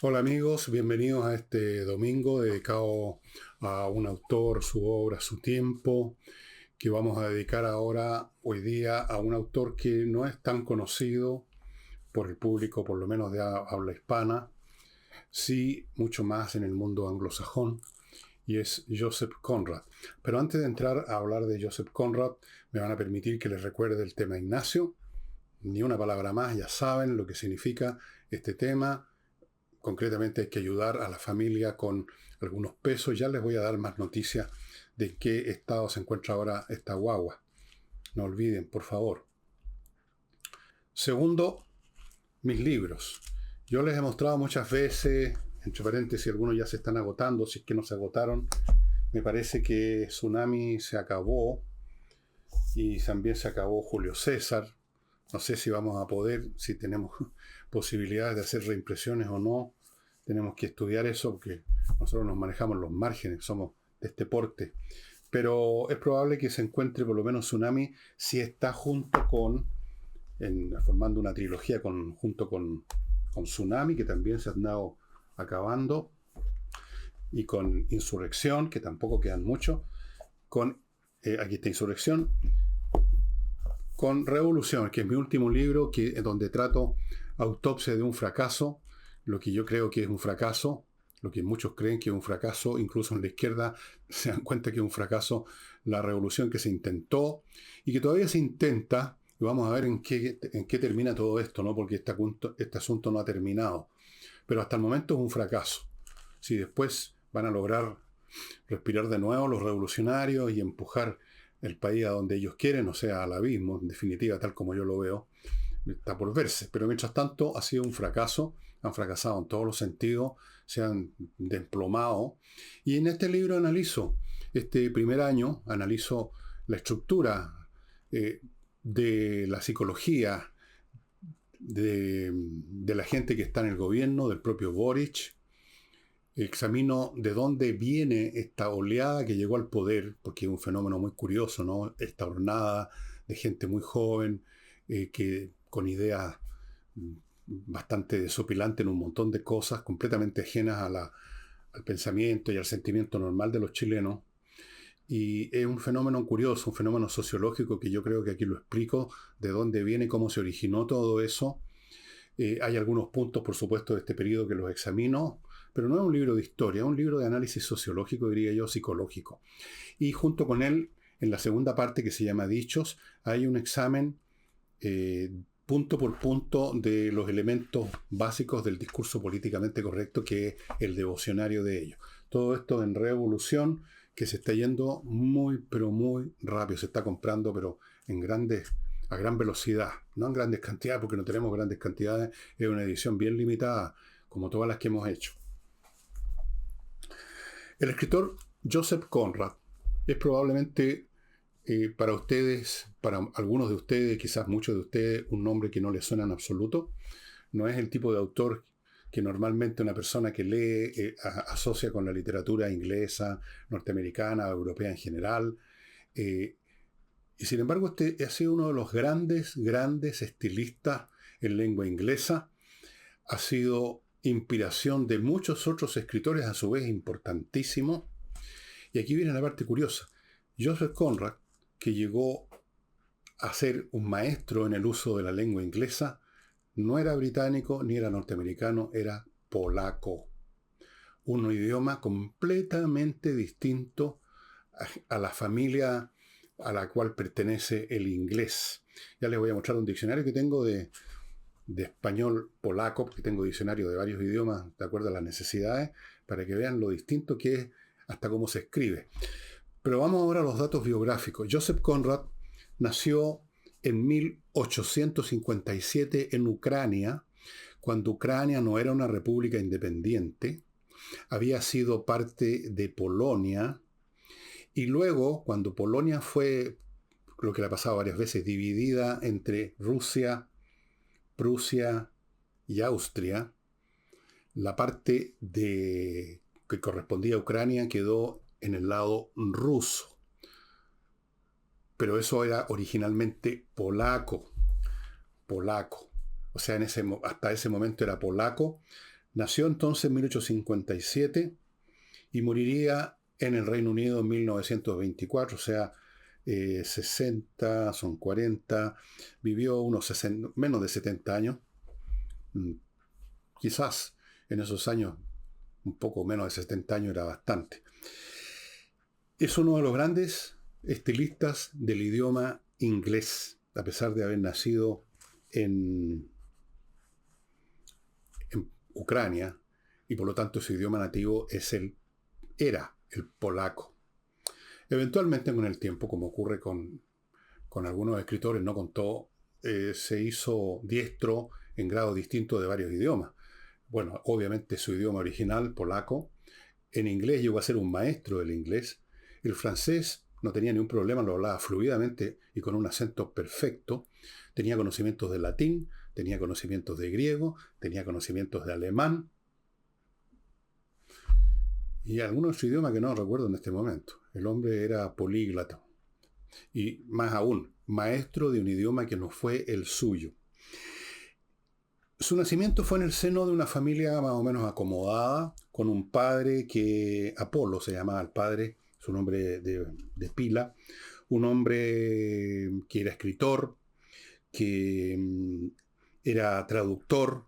Hola amigos, bienvenidos a este domingo dedicado a un autor, su obra, su tiempo, que vamos a dedicar ahora, hoy día, a un autor que no es tan conocido por el público, por lo menos de habla hispana, sí mucho más en el mundo anglosajón, y es Joseph Conrad. Pero antes de entrar a hablar de Joseph Conrad, me van a permitir que les recuerde el tema Ignacio. Ni una palabra más, ya saben lo que significa este tema. Concretamente hay que ayudar a la familia con algunos pesos. Ya les voy a dar más noticias de qué estado se encuentra ahora esta guagua. No olviden, por favor. Segundo, mis libros. Yo les he mostrado muchas veces, entre paréntesis, algunos ya se están agotando, si es que no se agotaron. Me parece que Tsunami se acabó y también se acabó Julio César. No sé si vamos a poder, si tenemos posibilidades de hacer reimpresiones o no. Tenemos que estudiar eso porque nosotros nos manejamos los márgenes, somos de este porte. Pero es probable que se encuentre por lo menos Tsunami si está junto con, formando una trilogía junto con Tsunami, que también se ha andado acabando, y con Insurrección, que tampoco quedan mucho, con, aquí está Insurrección, con Revolución, que es mi último libro, donde trato Autopsia de un fracaso, lo que yo creo que es un fracaso, lo que muchos creen que es un fracaso, incluso en la izquierda se dan cuenta que es un fracaso la revolución que se intentó y que todavía se intenta, y vamos a ver en qué termina todo esto, ¿no? Porque este asunto no ha terminado. Pero hasta el momento es un fracaso. Si después van a lograr respirar de nuevo los revolucionarios y empujar el país a donde ellos quieren, o sea, al abismo, en definitiva, tal como yo lo veo, está por verse. Pero mientras tanto ha sido un fracaso, han fracasado en todos los sentidos, se han desplomado. Y en este libro analizo, este primer año, analizo la estructura de la psicología de la gente que está en el gobierno, del propio Boric. Examino de dónde viene esta oleada que llegó al poder, porque es un fenómeno muy curioso, ¿no? Esta hornada de gente muy joven, que con ideas bastante desopilantes en un montón de cosas, completamente ajenas al pensamiento y al sentimiento normal de los chilenos. Y es un fenómeno curioso, un fenómeno sociológico que yo creo que aquí lo explico, de dónde viene, cómo se originó todo eso. Hay algunos puntos, por supuesto, de este periodo que los examino, pero no es un libro de historia, es un libro de análisis sociológico, diría yo, psicológico. Y junto con él, en la segunda parte que se llama Dichos, hay un examen punto por punto de los elementos básicos del discurso políticamente correcto, que es el devocionario de ellos. Todo esto en Revolución, que se está yendo muy, pero muy rápido, se está comprando, pero a gran velocidad, no en grandes cantidades, porque no tenemos grandes cantidades, es una edición bien limitada, como todas las que hemos hecho. El escritor Joseph Conrad es probablemente para ustedes, para algunos de ustedes, quizás muchos de ustedes, un nombre que no les suena en absoluto. No es el tipo de autor que normalmente una persona que lee asocia con la literatura inglesa, norteamericana, europea en general. Eh, y sin embargo, este ha sido uno de los grandes, grandes estilistas en lengua inglesa. Ha sido inspiración de muchos otros escritores, a su vez importantísimos. Y aquí viene la parte curiosa. Joseph Conrad, que llegó a ser un maestro en el uso de la lengua inglesa, no era británico ni era norteamericano, era polaco. Un idioma completamente distinto a la familia a la cual pertenece el inglés. Ya les voy a mostrar un diccionario que tengo de español polaco, porque tengo diccionario de varios idiomas de acuerdo a las necesidades, para que vean lo distinto que es hasta cómo se escribe. Pero vamos ahora a los datos biográficos. Joseph Conrad nació en 1857 en Ucrania, cuando Ucrania no era una república independiente, había sido parte de Polonia, y luego, cuando Polonia fue, lo que le ha pasado varias veces, dividida entre Rusia, Prusia y Austria, la parte que correspondía a Ucrania quedó en el lado ruso. Pero eso era originalmente polaco. O sea, hasta ese momento era polaco. Nació entonces en 1857 y moriría en el Reino Unido en 1924, o sea, 60, son 40, vivió unos 60, menos de 70 años, mm, quizás en esos años, un poco menos de 70 años era bastante. Es uno de los grandes estilistas del idioma inglés, a pesar de haber nacido en Ucrania, y por lo tanto su idioma nativo era el polaco. Eventualmente con el tiempo, como ocurre con algunos escritores, no con todo, se hizo diestro en grados distintos de varios idiomas. Bueno, obviamente su idioma original, polaco. En inglés llegó a ser un maestro del inglés. El francés no tenía ningún problema, lo hablaba fluidamente y con un acento perfecto. Tenía conocimientos de latín, tenía conocimientos de griego, tenía conocimientos de alemán y algunos idiomas que no recuerdo en este momento. El hombre era políglota y más aún, maestro de un idioma que no fue el suyo. Su nacimiento fue en el seno de una familia más o menos acomodada, con un padre que, Apolo se llamaba el padre, su nombre de pila, un hombre que era escritor, que era traductor,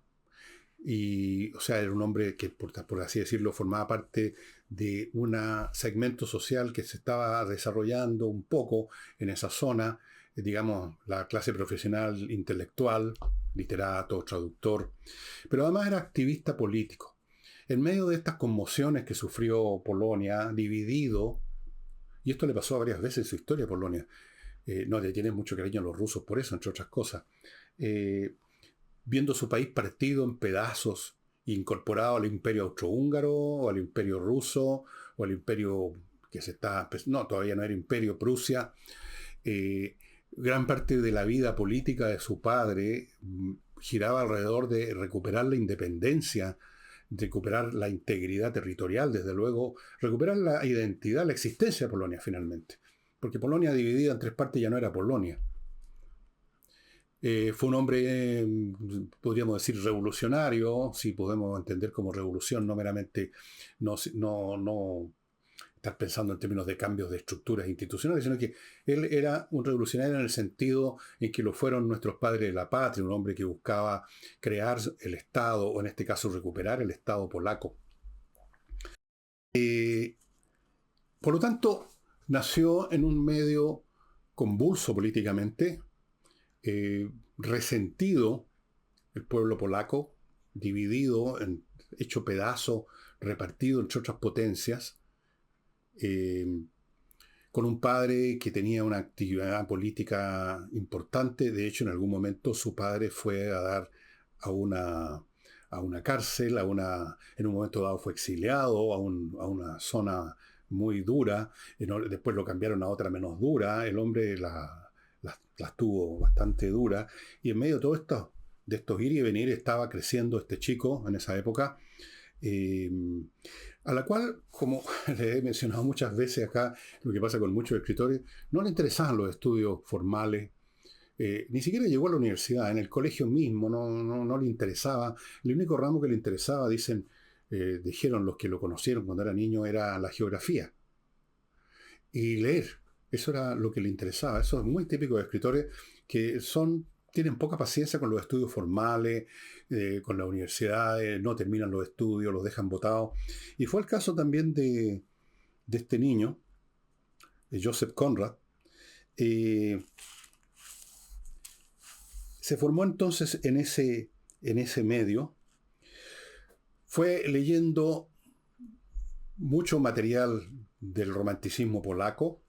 y, o sea, era un hombre que, por así decirlo, formaba parte de un segmento social que se estaba desarrollando un poco en esa zona, digamos, la clase profesional intelectual, literato, traductor, pero además era activista político. En medio de estas conmociones que sufrió Polonia, dividido, y esto le pasó varias veces en su historia a Polonia, no le tienen mucho cariño a los rusos por eso, entre otras cosas, viendo su país partido en pedazos, incorporado al imperio austrohúngaro, o al imperio ruso, o al imperio que se está... No, todavía no era imperio, Prusia. Gran parte de la vida política de su padre giraba alrededor de recuperar la independencia, recuperar la integridad territorial, desde luego, recuperar la identidad, la existencia de Polonia finalmente. Porque Polonia dividida en tres partes ya no era Polonia. Fue un hombre, podríamos decir, revolucionario, si podemos entender como revolución, no meramente no estar pensando en términos de cambios de estructuras institucionales, sino que él era un revolucionario en el sentido en que lo fueron nuestros padres de la patria, un hombre que buscaba crear el Estado, o en este caso recuperar el Estado polaco. Por lo tanto, nació en un medio convulso políticamente, resentido el pueblo polaco, dividido, hecho pedazo, repartido entre otras potencias, con un padre que tenía una actividad política importante. De hecho, en algún momento su padre fue a dar a una cárcel, en un momento dado fue exiliado a una zona muy dura, después lo cambiaron a otra menos dura. El hombre las tuvo bastante duras, y en medio de todo esto, de estos ir y venir, estaba creciendo este chico en esa época, a la cual, como le he mencionado muchas veces acá, lo que pasa con muchos escritores, no le interesaban los estudios formales, ni siquiera llegó a la universidad, en el colegio mismo no le interesaba. El único ramo que le interesaba, dijeron los que lo conocieron cuando era niño, era la geografía y leer. Eso era lo que le interesaba. Eso es muy típico de escritores que tienen poca paciencia con los estudios formales, con las universidades, no terminan los estudios, los dejan botados. Y fue el caso también de este niño, de Joseph Conrad. Se formó entonces en ese medio. Fue leyendo mucho material del romanticismo polaco.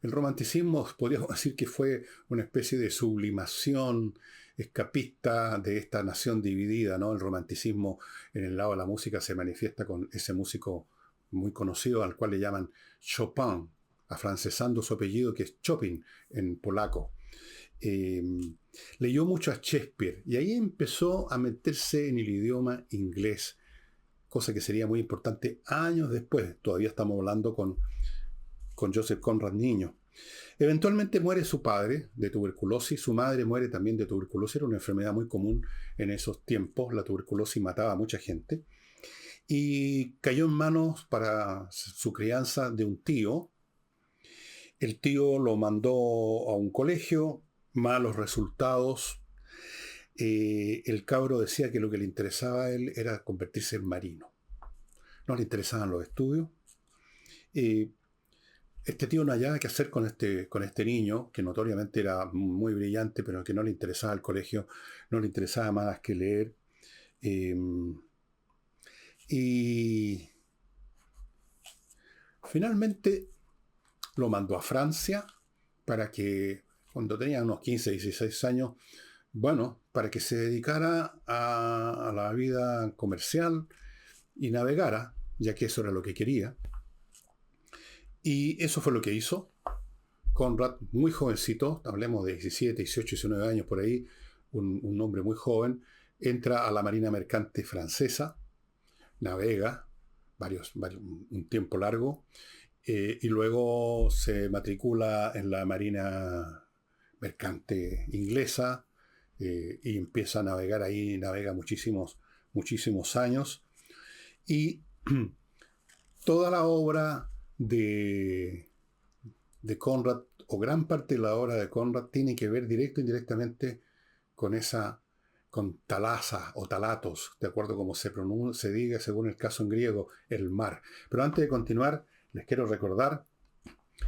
El romanticismo, podríamos decir que fue una especie de sublimación escapista de esta nación dividida, ¿no? El romanticismo en el lado de la música se manifiesta con ese músico muy conocido al cual le llaman Chopin, afrancesando su apellido, que es Chopin en polaco. Leyó mucho a Shakespeare y ahí empezó a meterse en el idioma inglés, cosa que sería muy importante años después. Todavía estamos hablando con Joseph Conrad niño. Eventualmente muere su padre de tuberculosis, su madre muere también de tuberculosis, era una enfermedad muy común en esos tiempos, la tuberculosis mataba a mucha gente, y cayó en manos para su crianza de un tío. El tío lo mandó a un colegio, malos resultados. El cabro decía que lo que le interesaba a él era convertirse en marino. No le interesaban los estudios. Este tío no hallaba qué hacer con este niño, que notoriamente era muy brillante, pero que no le interesaba el colegio, no le interesaba más que leer. Eh, y finalmente lo mandó a Francia para que, cuando tenía unos 15, 16 años, bueno, para que se dedicara a la vida comercial y navegara, ya que eso era lo que quería. Y eso fue lo que hizo. Conrad, muy jovencito, hablemos de 17, 18, 19 años por ahí, un hombre muy joven, entra a la Marina Mercante francesa, navega un tiempo largo, y luego se matricula en la Marina Mercante inglesa, y empieza a navegar ahí, navega muchísimos años. Y toda la obra de Conrad, o gran parte de la obra de Conrad, tiene que ver directo e indirectamente con Talasa o Talatos, de acuerdo a cómo se diga según el caso en griego, el mar. Pero antes de continuar, les quiero recordar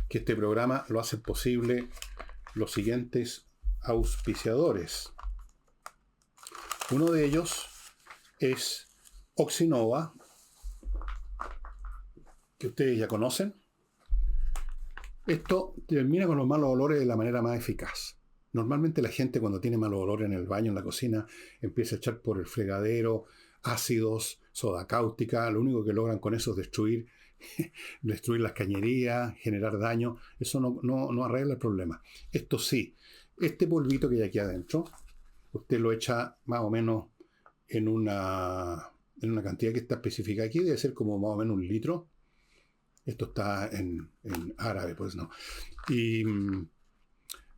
que este programa lo hacen posible los siguientes auspiciadores. Uno de ellos es Oxinova, que ustedes ya conocen. Esto termina con los malos olores de la manera más eficaz. Normalmente la gente, cuando tiene malos olores en el baño, en la cocina, empieza a echar por el fregadero ácidos, soda cáustica. Lo único que logran con eso es destruir las cañerías, generar daño. Eso no arregla el problema. Esto sí, este polvito que hay aquí adentro, usted lo echa más o menos en una cantidad que está especificada aquí, debe ser como más o menos 1 litro. Esto está en árabe, pues no. Y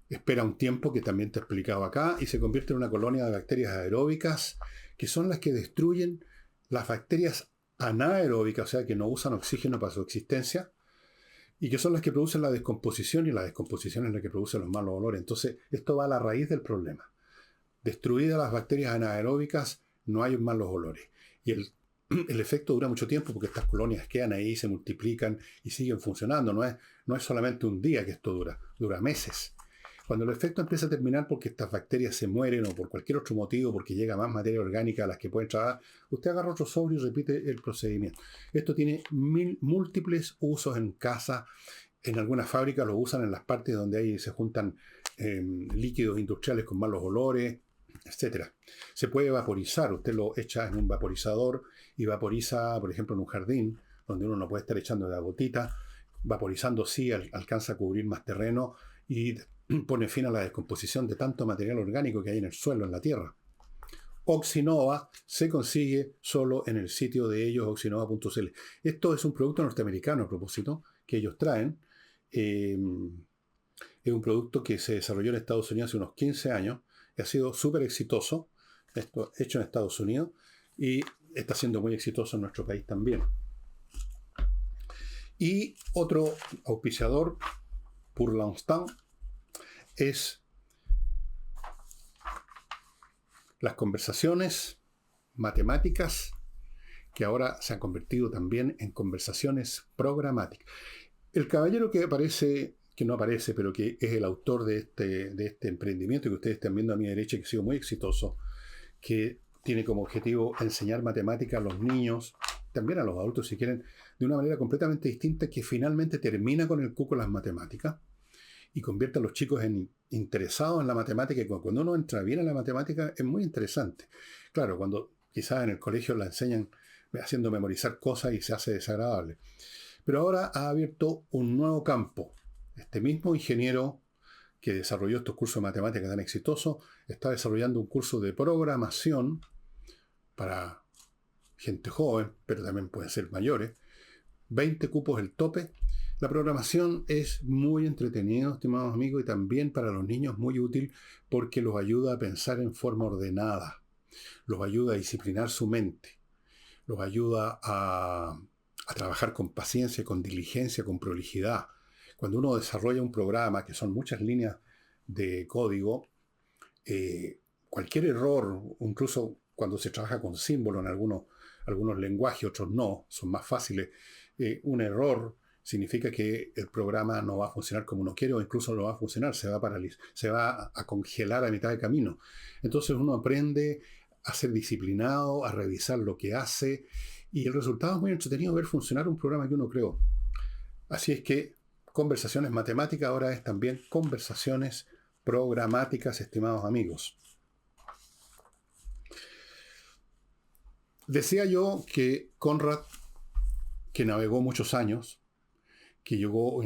espera un tiempo, que también te he explicado acá, y se convierte en una colonia de bacterias aeróbicas, que son las que destruyen las bacterias anaeróbicas, o sea, que no usan oxígeno para su existencia, y que son las que producen la descomposición, y la descomposición es la que produce los malos olores. Entonces, esto va a la raíz del problema. Destruidas las bacterias anaeróbicas, no hay malos olores. Y el efecto dura mucho tiempo, porque estas colonias quedan ahí, se multiplican y siguen funcionando. No es solamente un día que esto dura meses. Cuando el efecto empieza a terminar porque estas bacterias se mueren o por cualquier otro motivo, porque llega más materia orgánica a las que pueden trabajar, usted agarra otro sobre y repite el procedimiento. Esto tiene múltiples usos en casa. En algunas fábricas lo usan en las partes donde ahí se juntan líquidos industriales con malos olores, etc. Se puede vaporizar. Usted lo echa en un vaporizador y vaporiza, por ejemplo, en un jardín donde uno no puede estar echando de gotita. Vaporizando sí alcanza a cubrir más terreno y pone fin a la descomposición de tanto material orgánico que hay en el suelo, en la tierra. Oxinova se consigue solo en el sitio de ellos, oxinova.cl. Esto es un producto norteamericano, a propósito, que ellos traen. Es un producto que se desarrolló en Estados Unidos hace unos 15 años y ha sido súper exitoso. Esto hecho en Estados Unidos y está siendo muy exitoso en nuestro país también. Y otro auspiciador, Pour l'instant, es las conversaciones matemáticas, que ahora se han convertido también en conversaciones programáticas. El caballero que no aparece, pero que es el autor de este emprendimiento que ustedes están viendo a mi derecha, que ha sido muy exitoso, que tiene como objetivo enseñar matemáticas a los niños, también a los adultos si quieren, de una manera completamente distinta, que finalmente termina con el cuco las matemáticas y convierte a los chicos en interesados en la matemática. Y cuando uno entra bien en la matemática es muy interesante. Claro, cuando quizás en el colegio la enseñan haciendo memorizar cosas y se hace desagradable. Pero ahora ha abierto un nuevo campo. Este mismo ingeniero que desarrolló estos cursos de matemática tan exitosos está desarrollando un curso de programación para gente joven, pero también pueden ser mayores. 20 cupos el tope. La programación es muy entretenida, estimados amigos, y también para los niños muy útil porque los ayuda a pensar en forma ordenada, los ayuda a disciplinar su mente, los ayuda a trabajar con paciencia, con diligencia, con prolijidad. Cuando uno desarrolla un programa, que son muchas líneas de código, cualquier error, incluso cuando se trabaja con símbolos en algunos lenguajes, otros no, son más fáciles, un error significa que el programa no va a funcionar como uno quiere o incluso no va a funcionar, se va a paralizar, se va a congelar a mitad de camino. Entonces uno aprende a ser disciplinado, a revisar lo que hace y el resultado es muy entretenido ver funcionar un programa que uno creó. Así es que conversaciones matemáticas ahora es también conversaciones programáticas, estimados amigos. Decía yo que Conrad, que navegó muchos años, que llegó,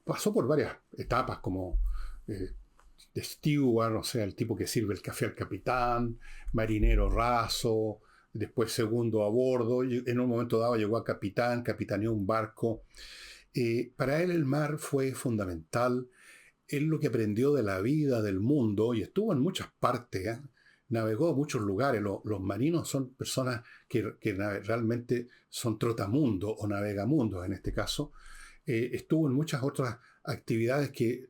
pasó por varias etapas como de steward, o sea, el tipo que sirve el café al capitán, marinero raso, después segundo a bordo, y en un momento dado llegó a capitán, capitaneó un barco. Para él el mar fue fundamental, él lo que aprendió de la vida, del mundo, y estuvo en muchas partes, ¿eh? Navegó a muchos lugares. Los marinos son personas que realmente son trotamundos o navegamundos en este caso. Estuvo en muchas otras actividades que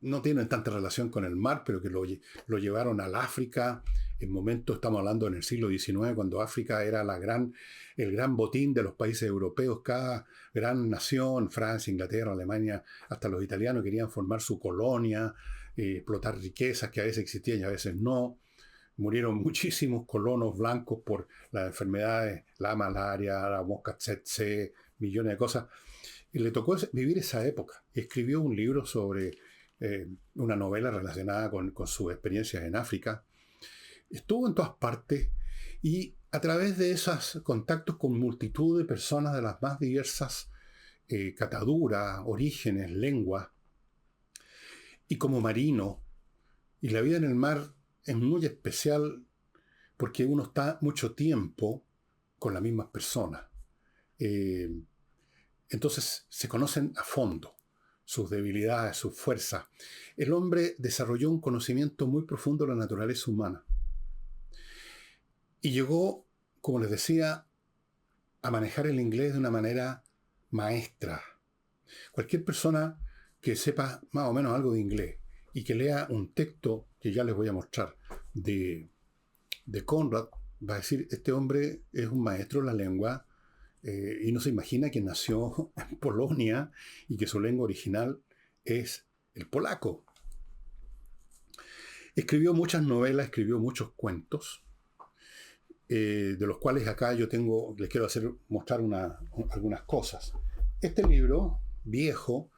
no tienen tanta relación con el mar, pero que lo llevaron al África. En momentos, estamos hablando en el siglo XIX, cuando África era el gran botín de los países europeos. Cada gran nación, Francia, Inglaterra, Alemania, hasta los italianos querían formar su colonia, explotar riquezas que a veces existían y a veces no. Murieron muchísimos colonos blancos por las enfermedades, la malaria, la mosca tsetse, millones de cosas. Y le tocó vivir esa época. Escribió un libro sobre una novela relacionada con sus experiencias en África. Estuvo en todas partes y a través de esos contactos con multitud de personas de las más diversas cataduras, orígenes, lenguas, y como marino, y la vida en el mar es muy especial porque uno está mucho tiempo con las mismas personas. Entonces se conocen a fondo sus debilidades, sus fuerzas. El hombre desarrolló un conocimiento muy profundo de la naturaleza humana. Y llegó, como les decía, a manejar el inglés de una manera maestra. Cualquier persona que sepa más o menos algo de inglés y que lea un texto que ya les voy a mostrar de Conrad, va a decir, este hombre es un maestro de la lengua y no se imagina que nació en Polonia y que su lengua original es el polaco. Escribió muchas novelas, escribió muchos cuentos, de los cuales acá les quiero mostrar algunas cosas. Este libro, viejo,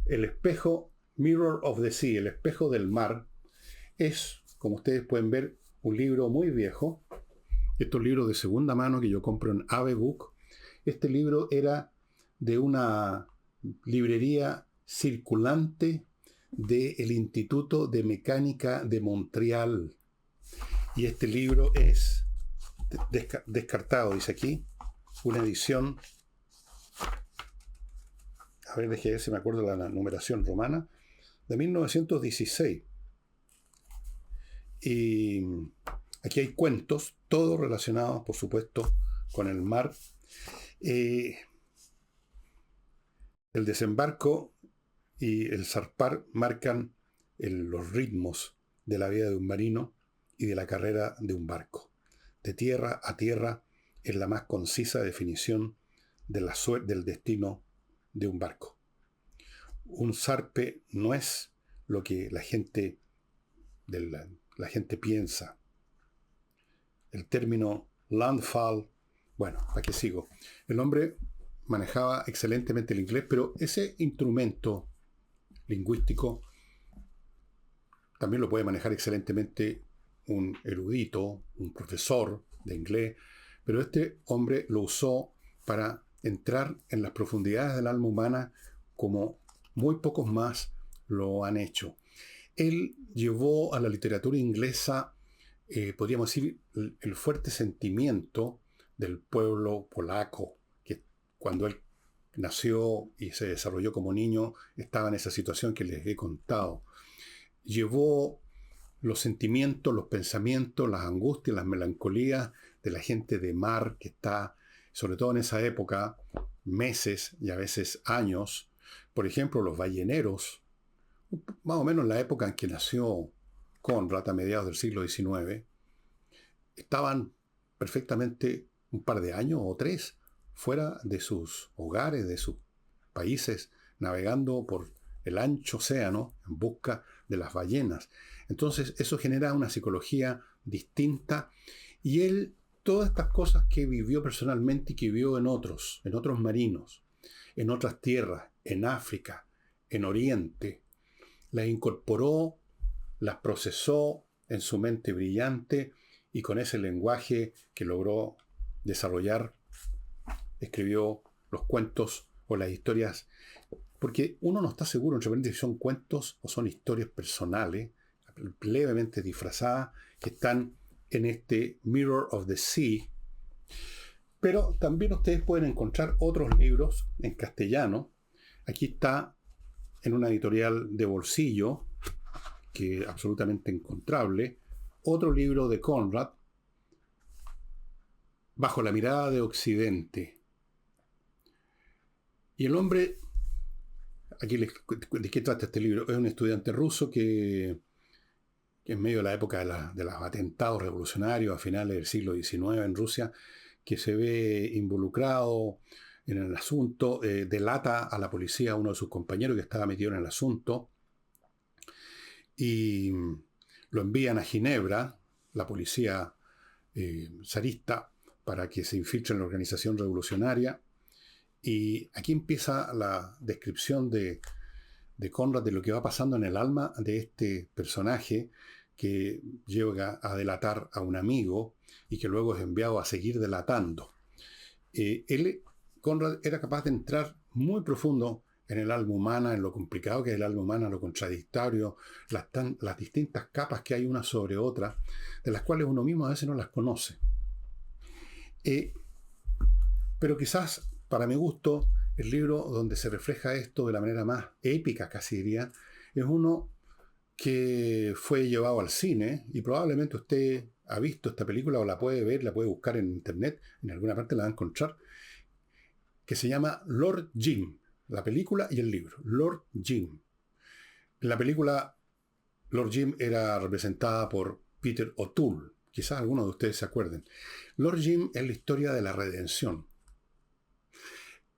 El espejo, Mirror of the Sea, El espejo del mar, es, como ustedes pueden ver, un libro muy viejo. Estos libros de segunda mano que yo compro en Ave Book. Este libro era de una librería circulante del Instituto de Mecánica de Montreal. Y este libro es descartado, dice aquí, una edición, a ver, déjeme ver si me acuerdo de la numeración romana, de 1916. Y aquí hay cuentos, todos relacionados, por supuesto, con el mar. El desembarco y el zarpar marcan los ritmos de la vida de un marino y de la carrera de un barco. De tierra a tierra es la más concisa definición de del destino de un barco. Un zarpe no es lo que la gente piensa. El término landfall, bueno, ¿para qué sigo? El hombre manejaba excelentemente el inglés, pero ese instrumento lingüístico también lo puede manejar excelentemente un erudito, un profesor de inglés, pero este hombre lo usó para entrar en las profundidades del alma humana como muy pocos más lo han hecho. Él llevó a la literatura inglesa, podríamos decir, el fuerte sentimiento del pueblo polaco, que cuando él nació y se desarrolló como niño, estaba en esa situación que les he contado. Llevó los sentimientos, los pensamientos, las angustias, las melancolías de la gente de mar que está, sobre todo en esa época, meses y a veces años. Por ejemplo, los balleneros, más o menos en la época en que nació Conrad, a mediados del siglo XIX, estaban perfectamente un par de años o tres fuera de sus hogares, de sus países, navegando por el ancho océano en busca de las ballenas. Entonces eso genera una psicología distinta y él, todas estas cosas que vivió personalmente y que vio en otros marinos, en otras tierras, en África, en Oriente, las incorporó, las procesó en su mente brillante y con ese lenguaje que logró desarrollar, escribió los cuentos o las historias, porque uno no está seguro entre paréntesis si son cuentos o son historias personales, levemente disfrazadas, que están en este Mirror of the Sea. Pero también ustedes pueden encontrar otros libros en castellano. Aquí está en una editorial de bolsillo, que es absolutamente encontrable, otro libro de Conrad, Bajo la mirada de Occidente. Y el hombre, aquí ¿de qué trata este libro? Es un estudiante ruso que en medio de la época de los atentados revolucionarios a finales del siglo XIX en Rusia, que se ve involucrado en el asunto, delata a la policía a uno de sus compañeros que estaba metido en el asunto, y lo envían a Ginebra, la policía zarista, para que se infiltre en la organización revolucionaria. Y aquí empieza la descripción de Conrad de lo que va pasando en el alma de este personaje que llega a delatar a un amigo y que luego es enviado a seguir delatando. Conrad era capaz de entrar muy profundo en el alma humana, en lo complicado que es el alma humana, lo contradictorio, las distintas capas que hay una sobre otra, de las cuales uno mismo a veces no las conoce. Pero quizás, para mi gusto, el libro donde se refleja esto de la manera más épica, casi diría, es uno que fue llevado al cine, y probablemente usted ha visto esta película o la puede ver, la puede buscar en internet, en alguna parte la va a encontrar, que se llama Lord Jim, la película y el libro, Lord Jim. En la película, Lord Jim era representada por Peter O'Toole, quizás algunos de ustedes se acuerden. Lord Jim es la historia de la redención.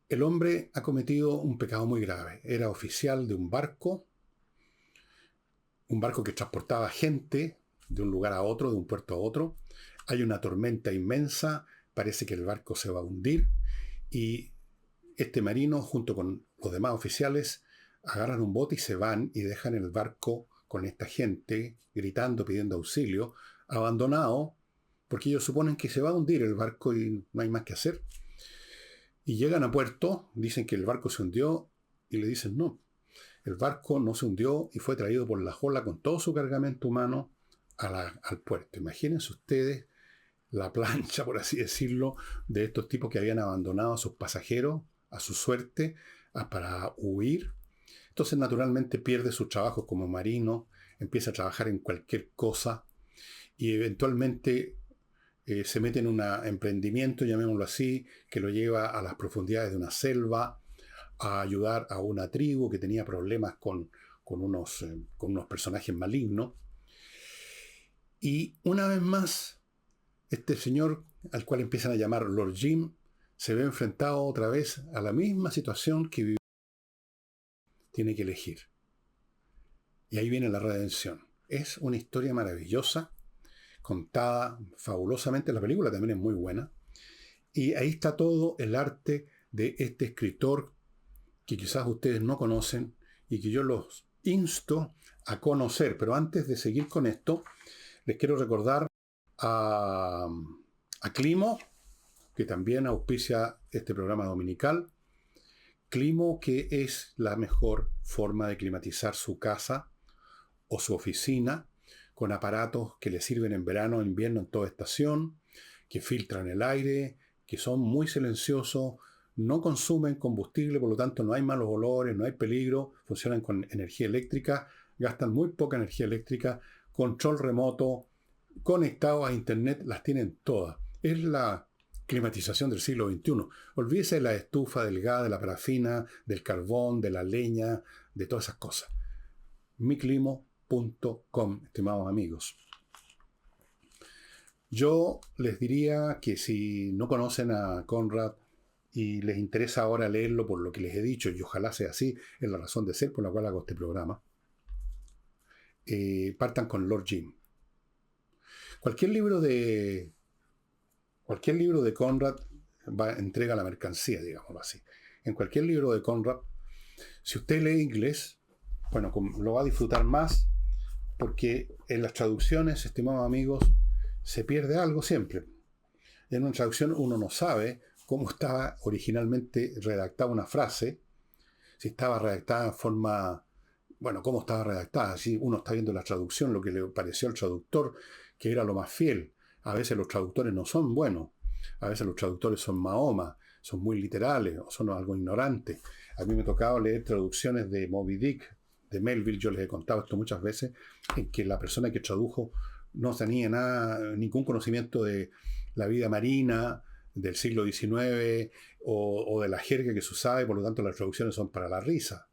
El hombre ha cometido un pecado muy grave. Era oficial de un barco que transportaba gente de un lugar a otro, de un puerto a otro. Hay una tormenta inmensa, parece que el barco se va a hundir, y este marino, junto con los demás oficiales, agarran un bote y se van y dejan el barco con esta gente, gritando, pidiendo auxilio, abandonado, porque ellos suponen que se va a hundir el barco y no hay más que hacer. Y llegan a puerto, dicen que el barco se hundió, y le dicen no. El barco no se hundió y fue traído por la jola con todo su cargamento humano al puerto. Imagínense ustedes la plancha, por así decirlo, de estos tipos que habían abandonado a sus pasajeros, a su suerte, para huir. Entonces, naturalmente, pierde sus trabajos como marino, empieza a trabajar en cualquier cosa y eventualmente se mete en un emprendimiento, llamémoslo así, que lo lleva a las profundidades de una selva, a ayudar a una tribu que tenía problemas con unos personajes malignos. Y una vez más, este señor, al cual empiezan a llamar Lord Jim, se ve enfrentado otra vez a la misma situación que vivió. Tiene que elegir. Y ahí viene la redención. Es una historia maravillosa, contada fabulosamente. La película también es muy buena. Y ahí está todo el arte de este escritor que quizás ustedes no conocen y que yo los insto a conocer. Pero antes de seguir con esto, les quiero recordar a Climo, que también auspicia este programa dominical. Climo, que es la mejor forma de climatizar su casa o su oficina, con aparatos que le sirven en verano, invierno, en toda estación, que filtran el aire, que son muy silenciosos, no consumen combustible, por lo tanto no hay malos olores, no hay peligro, funcionan con energía eléctrica, gastan muy poca energía eléctrica, control remoto, conectados a internet, las tienen todas. Es la climatización del siglo XXI. Olvídese de la estufa, del gas, de la parafina, del carbón, de la leña, de todas esas cosas. miclimo.com, estimados amigos. Yo les diría que si no conocen a Conrad y les interesa ahora leerlo por lo que les he dicho, y ojalá sea así, es la razón de ser por la cual hago este programa, partan con Lord Jim. Cualquier libro de Conrad entrega la mercancía, digámoslo así. En cualquier libro de Conrad, si usted lee inglés, bueno, lo va a disfrutar más, porque en las traducciones, estimados amigos, se pierde algo siempre. En una traducción uno no sabe cómo estaba originalmente redactada una frase, si estaba redactada en forma, bueno, cómo estaba redactada. Si uno está viendo la traducción, lo que le pareció al traductor, que era lo más fiel. A veces los traductores no son buenos, a veces los traductores son Mahoma, son muy literales o son algo ignorantes. A mí me tocaba leer traducciones de Moby Dick, de Melville, yo les he contado esto muchas veces, en que la persona que tradujo no tenía ningún conocimiento de la vida marina del siglo XIX o de la jerga que se usaba, y por lo tanto las traducciones son para la risa.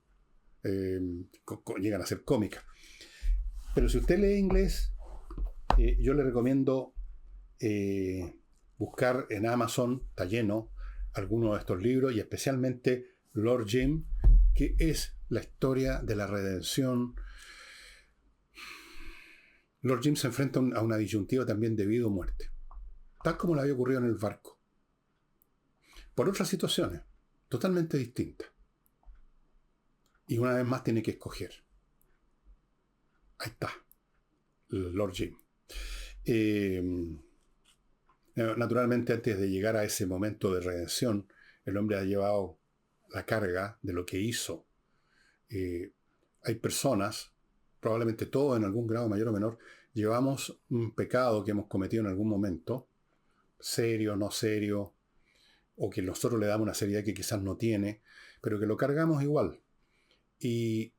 Llegan a ser cómicas. Pero si usted lee inglés, yo le recomiendo buscar en Amazon, está lleno, algunos de estos libros, y especialmente Lord Jim, que es la historia de la redención. Lord Jim se enfrenta a una disyuntiva también de vida o muerte, tal como le había ocurrido en el barco, por otras situaciones totalmente distintas. Y una vez más tiene que escoger. Ahí está, Lord Jim. Naturalmente, antes de llegar a ese momento de redención, el hombre ha llevado la carga de lo que hizo. Hay personas, probablemente todos en algún grado mayor o menor, llevamos un pecado que hemos cometido en algún momento, serio, no serio, o que nosotros le damos una seriedad que quizás no tiene, pero que lo cargamos igual. Y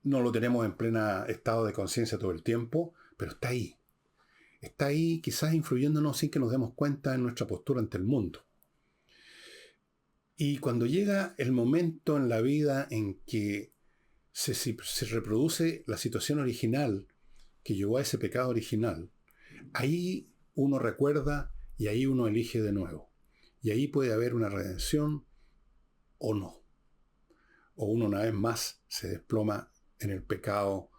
no lo tenemos en pleno estado de conciencia todo el tiempo, pero está ahí. Está ahí quizás influyéndonos sin que nos demos cuenta en nuestra postura ante el mundo. Y cuando llega el momento en la vida en que se reproduce la situación original que llevó a ese pecado original, ahí uno recuerda y ahí uno elige de nuevo. Y ahí puede haber una redención o no. O uno una vez más se desploma en el pecado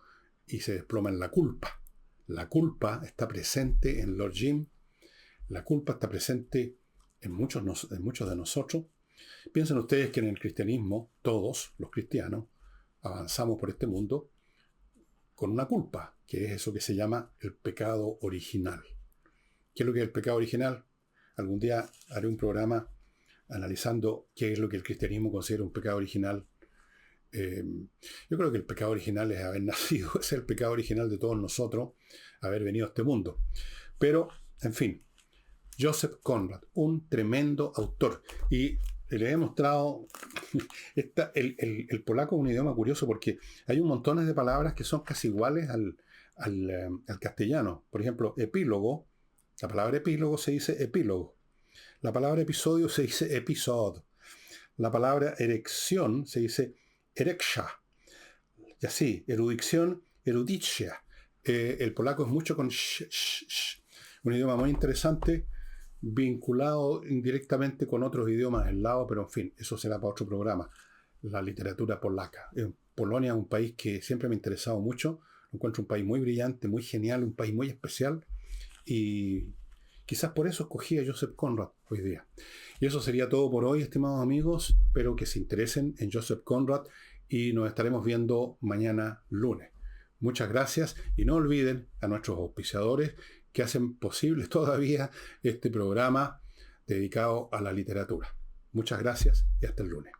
y se desploma en la culpa. La culpa está presente en Lord Jim. La culpa está presente en muchos de nosotros. Piensen ustedes que en el cristianismo, todos los cristianos, avanzamos por este mundo con una culpa, que es eso que se llama el pecado original. ¿Qué es lo que es el pecado original? Algún día haré un programa analizando qué es lo que el cristianismo considera un pecado original. Yo creo que el pecado original es haber nacido, es el pecado original de todos nosotros, haber venido a este mundo. Pero, en fin, Joseph Conrad, un tremendo autor. Y les he mostrado, el polaco es un idioma curioso porque hay un montón de palabras que son casi iguales al castellano. Por ejemplo, epílogo, la palabra epílogo se dice epílogo. La palabra episodio se dice episodio. La palabra erección se dice ereksha. Y así, erudición, eruditia. El polaco es mucho con sh. Un idioma muy interesante, vinculado indirectamente con otros idiomas al lado, pero en fin, eso será para otro programa. La literatura polaca. Polonia es un país que siempre me ha interesado mucho. Lo encuentro un país muy brillante, muy genial, un país muy especial. Y quizás por eso escogí a Joseph Conrad hoy día. Y eso sería todo por hoy, estimados amigos. Espero que se interesen en Joseph Conrad y nos estaremos viendo mañana lunes. Muchas gracias y no olviden a nuestros auspiciadores que hacen posible todavía este programa dedicado a la literatura. Muchas gracias y hasta el lunes.